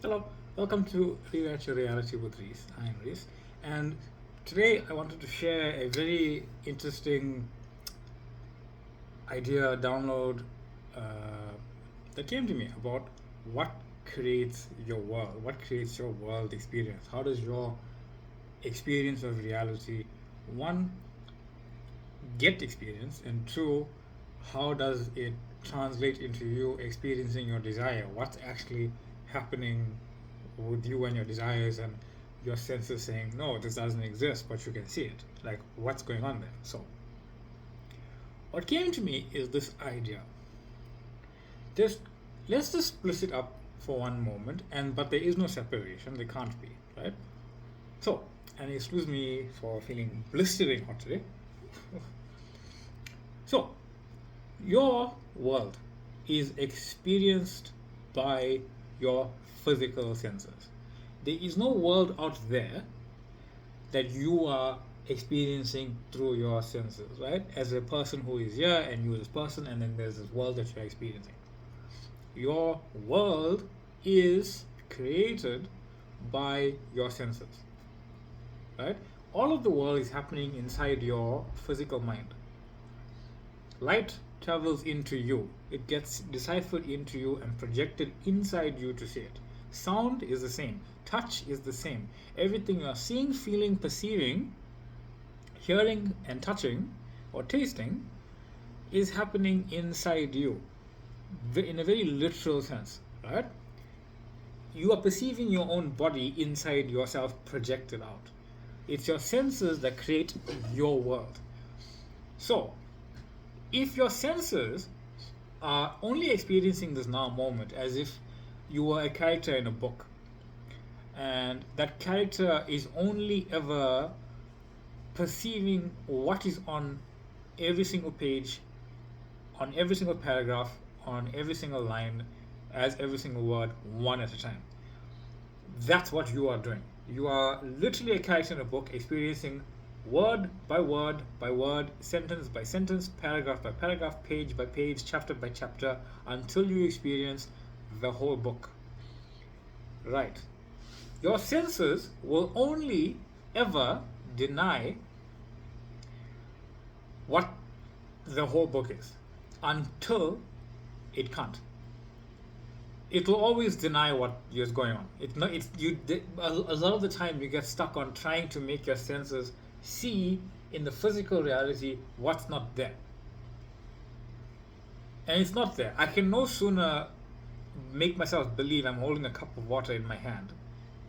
Hello, welcome to Rewrite Your Reality with Reese. I'm Reese, and today I wanted to share a very interesting idea download that came to me about what creates your world, what creates your world experience. How does your experience of reality, one, get experience, and two, how does it translate into you experiencing your desire? What's actually happening with you and your desires and your senses saying, no, this doesn't exist, but you can see it. Like, what's going on there? So, what came to me is this idea. Just let's just split it up for one moment, and but there is no separation. There can't be, right? So, and excuse me for feeling blistering hot today. So, your world is experienced by your physical senses. There is no world out there that you are experiencing through your senses, right? As a person who is here and you as a person, and then there's this world that you're experiencing. Your world is created by your senses, right? All of the world is happening inside your physical mind. Light travels into you, it gets deciphered into you and projected inside you to see it. Sound is the same, touch is the same. Everything you are seeing, feeling, perceiving, hearing, and touching or tasting is happening inside you in a very literal sense, right? You are perceiving your own body inside yourself projected out. It's your senses that create your world. So, if your senses are only experiencing this now moment as if you were a character in a book, and that character is only ever perceiving what is on every single page, on every single paragraph, on every single line, as every single word, one at a time. That's what you are doing. You are literally a character in a book experiencing word by word by word, sentence by sentence, paragraph by paragraph, page by page, chapter by chapter, until you experience the whole book. Right. Your senses will only ever deny what the whole book is until it can't. It will always deny what is going on. A lot of the time you get stuck on trying to make your senses see in the physical reality what's not there. And it's not there. I can no sooner make myself believe I'm holding a cup of water in my hand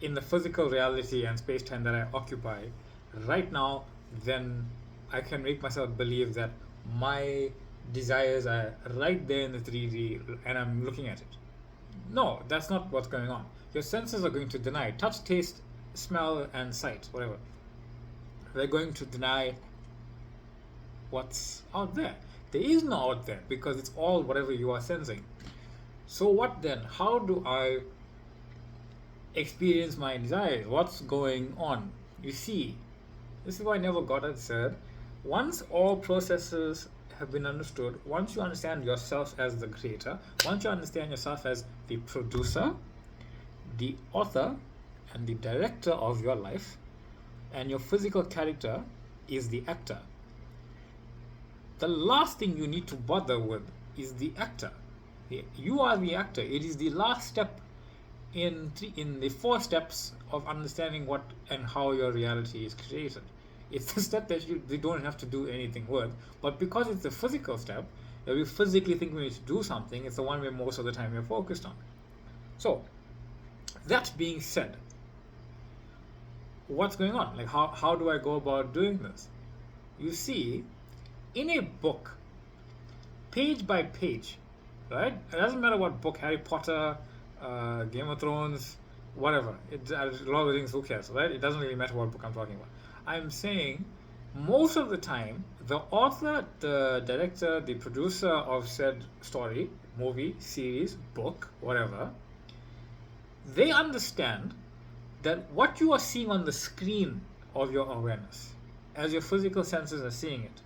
in the physical reality and space time that I occupy right now than I can make myself believe that my desires are right there in the 3D and I'm looking at it. No, that's not what's going on. Your senses are going to deny touch, taste, smell, and sight, whatever. They're going to deny what's out there. There is no out there because it's all whatever you are sensing. So, what then? How do I experience my desires? What's going on? You see, this is why I never got it said. Once all processes have been understood, once you understand yourself as the creator, once you understand yourself as the producer, the author, and the director of your life, and your physical character is the actor, the last thing you need to bother with is the actor. You are the actor. It is the last step in the 4 steps of understanding what and how your reality is created. It's the step that you don't have to do anything with, but because it's the physical step that we physically think we need to do something, it's the one where most of the time we're focused on. So, that being said, what's going on? Like, how do I go about doing this? You see, in a book, page by page, right? It doesn't matter what book, Harry Potter, Game of Thrones, whatever. A lot of things, who cares, right? It doesn't really matter what book I'm talking about. I'm saying most of the time, the author, the director, the producer of said story, movie, series, book, whatever, they understand that what you are seeing on the screen of your awareness, as your physical senses are seeing it,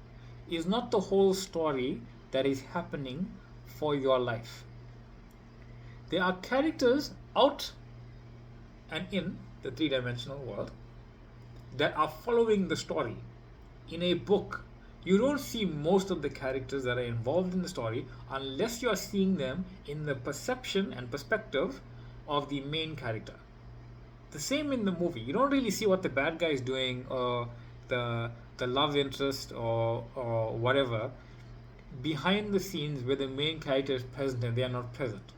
is not the whole story that is happening for your life. There are characters out and in the three-dimensional world that are following the story. In a book, you don't see most of the characters that are involved in the story unless you are seeing them in the perception and perspective of the main character. The same in the movie. You don't really see what the bad guy is doing, or the love interest, or whatever behind the scenes where the main character is present and they are not present,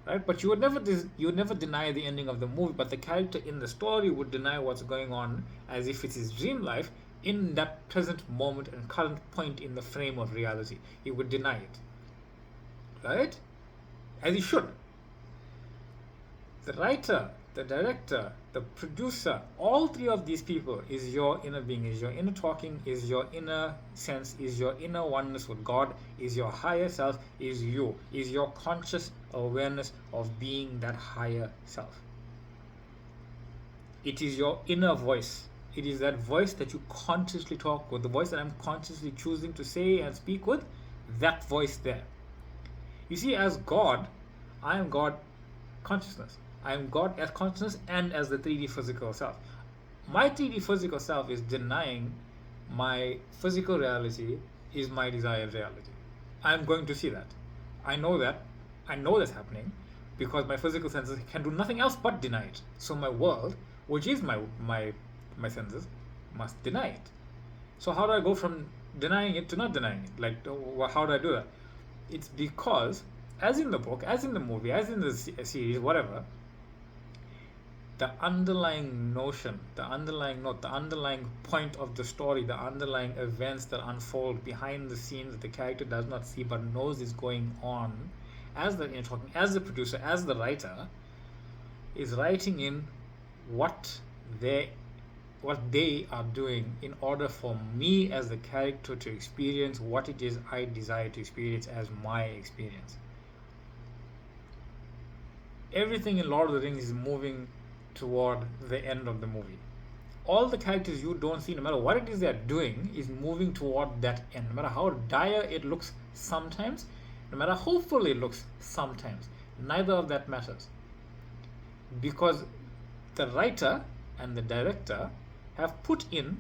right? But you would never deny the ending of the movie, but the character in the story would deny what's going on as if it's his dream life in that present moment and current point in the frame of reality. He would deny it, right? As he should. The writer, the director, the producer, all three of these people is your inner being, is your inner talking, is your inner sense, is your inner oneness with God, is your higher self, is you, is your conscious awareness of being that higher self. It is your inner voice. It is that voice that you consciously talk with, the voice that I'm consciously choosing to say and speak with, that voice there. You see, as God, I am God consciousness. I am God as consciousness and as the 3D physical self. My 3D physical self is denying my physical reality is my desired reality. I am going to see that. I know that. I know that's happening because my physical senses can do nothing else but deny it. So my world, which is my senses, must deny it. So how do I go from denying it to not denying it? Like, how do I do that? It's because, as in the book, as in the movie, as in the series, whatever, the underlying notion, the underlying note, the underlying point of the story, the underlying events that unfold behind the scenes that the character does not see but knows is going on, as the talking, as the producer, as the writer, is writing in what they are doing in order for me as the character to experience what it is I desire to experience as my experience. Everything in Lord of the Rings is moving toward the end of the movie. All the characters you don't see, no matter what it is they're doing, is moving toward that end. No matter how dire it looks sometimes, no matter how full it looks sometimes, neither of that matters. Because the writer and the director have put in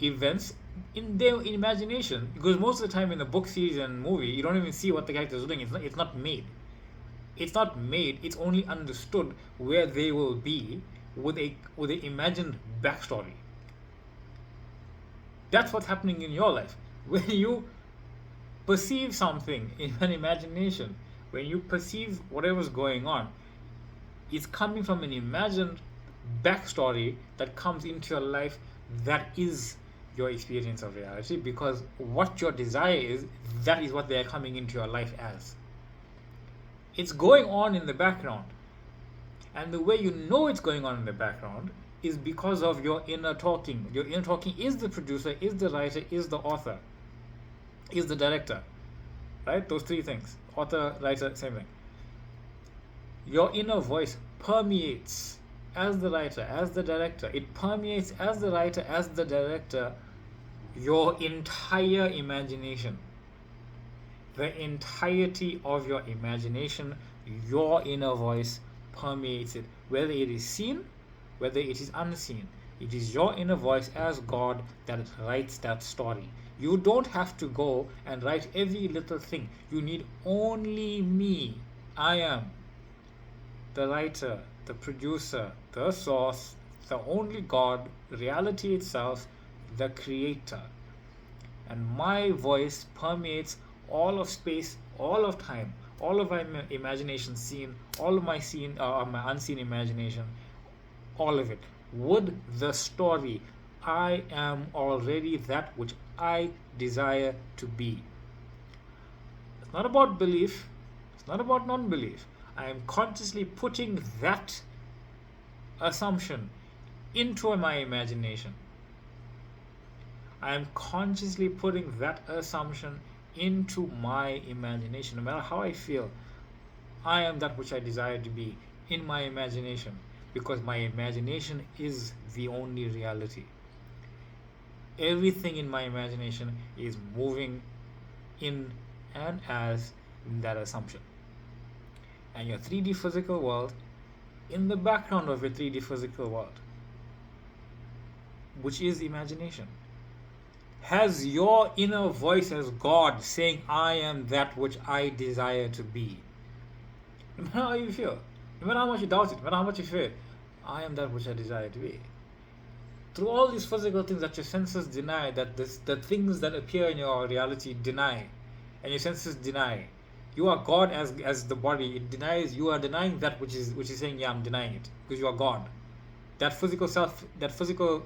events in their imagination. Because most of the time in the book, series, and movie, you don't even see what the character is doing. It's not made. It's not made. It's only understood where they will be with a imagined backstory. That's what's happening in your life. When you perceive something in an imagination, when you perceive whatever's going on, it's coming from an imagined backstory that comes into your life that is your experience of reality, because what your desire is, that is what they are coming into your life as. It's going on in the background. And the way you know it's going on in the background is because of your inner talking. Your inner talking is the producer, is the writer, is the author, is the director. Right? Those three things. Author, writer, same thing. Your inner voice permeates as the writer, as the director. It permeates as the writer, as the director, your entire imagination. The entirety of your imagination, your inner voice permeates it, whether it is seen, whether it is unseen. It is your inner voice as God that writes that story. You don't have to go and write every little thing. You need only me. I am the writer, the producer, the source, the only God, reality itself, the creator. And my voice permeates all of space, all of time, all of my imagination scene, all of my scene, my unseen imagination, all of it. With the story, I am already that which I desire to be. It's not about belief. It's not about non-belief. I am consciously putting that assumption into my imagination. I am consciously putting that assumption into my imagination. No matter how I feel, I am that which I desire to be in my imagination, because my imagination is the only reality. Everything in my imagination is moving in and as that assumption. And your 3D physical world in the background of your 3D physical world, which is imagination, has your inner voice as God saying, I am that which I desire to be. No matter how you feel, no matter how much you doubt it, no matter how much you fear, I am that which I desire to be. Through all these physical things that your senses deny, the things that appear in your reality deny, and your senses deny, you are God as the body. It denies. You are denying that which is saying, yeah, I'm denying it, because you are God. That physical self, that physical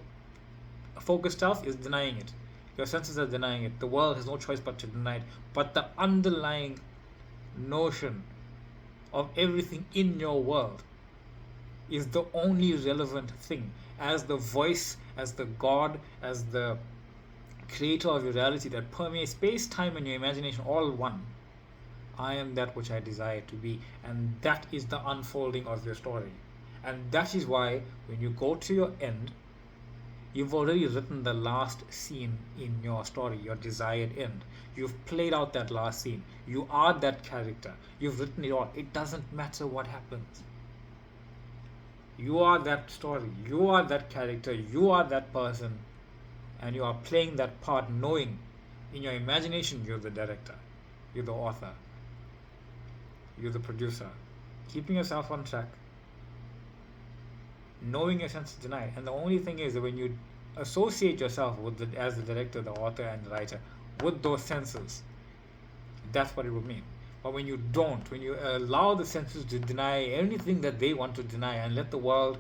focused self is denying it. Your senses are denying it. The world has no choice but to deny it. But the underlying notion of everything in your world is the only relevant thing. As the voice, as the God, as the creator of your reality that permeates space, time, and your imagination, all one. I am that which I desire to be. And that is the unfolding of your story. And that is why when you go to your end, you've already written the last scene in your story, your desired end. You've played out that last scene. You are that character. You've written it all. It doesn't matter what happens. You are that story. You are that character. You are that person. And you are playing that part, knowing in your imagination you're the director, you're the author, you're the producer, keeping yourself on track, knowing your sense of denial. And the only thing is that when you associate yourself with as the director, the author, and the writer with those senses, that's what it would mean. But when you don't, when you allow the senses to deny anything that they want to deny and let the world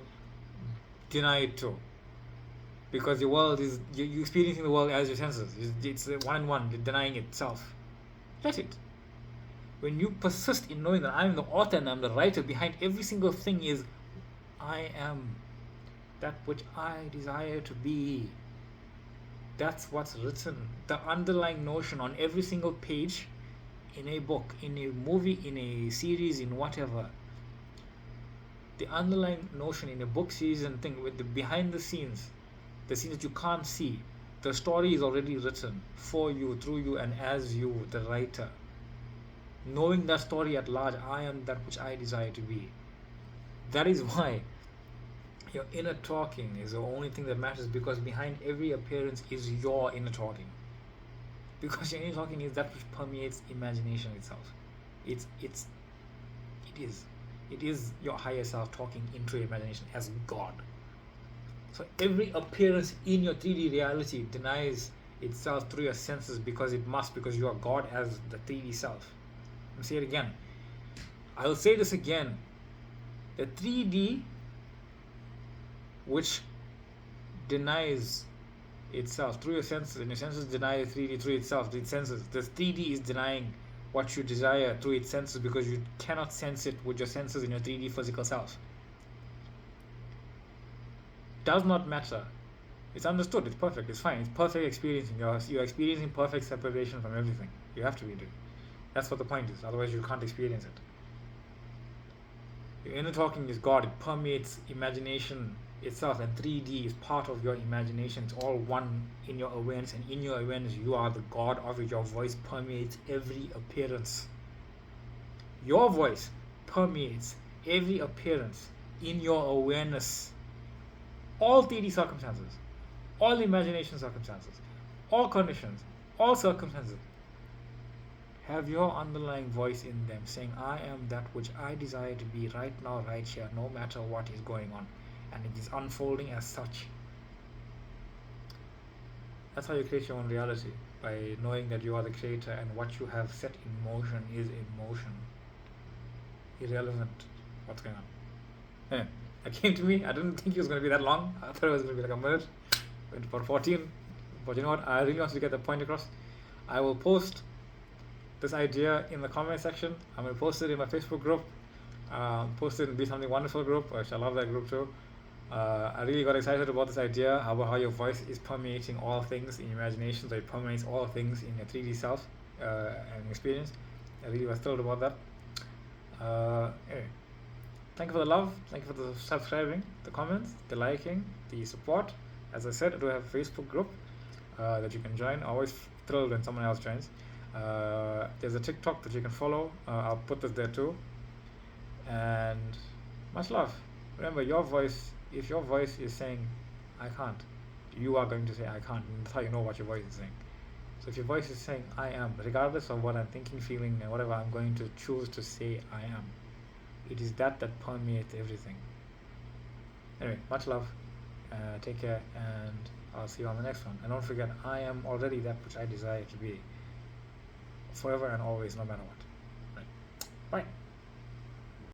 deny it too, because your world is, you're experiencing the world as your senses. It's one and one, denying itself. Let it. When you persist in knowing that I'm the author and I'm the writer behind every single thing, is I am that which I desire to be. That's what's written. The underlying notion on every single page in a book, in a movie, in a series, in whatever. The underlying notion in a book, series, and thing with the behind the scenes that you can't see, the story is already written for you, through you, and as you, the writer. Knowing that story at large, I am that which I desire to be. That is why your inner talking is the only thing that matters, because behind every appearance is your inner talking. Because your inner talking is that which permeates imagination itself. It is your higher self talking into your imagination as God. So every appearance in your 3D reality denies itself through your senses, because it must, because you are God as the 3D self. I'll say it again. I'll say this again. The 3D, which denies itself through your senses, and your senses deny the 3D through itself, its senses. The 3D is denying what you desire through its senses, because you cannot sense it with your senses in your 3D physical self. Does not matter. It's understood. It's perfect. It's fine. It's perfect experiencing. You're experiencing perfect separation from everything. You have to be doing. That's what the point is. Otherwise, you can't experience it. Your inner talking is God. It permeates imagination itself, and 3D is part of your imagination. It's all one in your awareness, and in your awareness, you are the God of it. Your voice permeates every appearance. Your voice permeates every appearance in your awareness. All 3D circumstances, all imagination circumstances, all conditions, all circumstances have your underlying voice in them saying, I am that which I desire to be right now, right here, no matter what is going on. And it is unfolding as such. That's how you create your own reality, by knowing that you are the creator and what you have set in motion is in motion. Irrelevant what's going on. Yeah. That came to me. I didn't think it was going to be that long. I thought it was going to be like a minute. Went about 14. But you know what? I really want to get the point across. I will post this idea in the comment section. I'm going to post it in my Facebook group. Post it in Be Something Wonderful group, which I love that group too. I really got excited about this idea, about how your voice is permeating all things in your imagination, so it permeates all things in your 3D self and experience. I really was thrilled about that. Anyway. Thank you for the love, thank you for the subscribing, the comments, the liking, the support. As I said, I do have a Facebook group that you can join. Always thrilled when someone else joins. There's a TikTok that you can follow. I'll put this there too. And much love. Remember, your voice, if your voice is saying, I can't, you are going to say, I can't. And that's how you know what your voice is saying. So if your voice is saying, I am, regardless of what I'm thinking, feeling, and whatever, I'm going to choose to say, I am. It is that permeates everything. Anyway, much love. Take care, and I'll see you on the next one. And don't forget, I am already that which I desire to be, forever and always, no matter what. Right. Bye.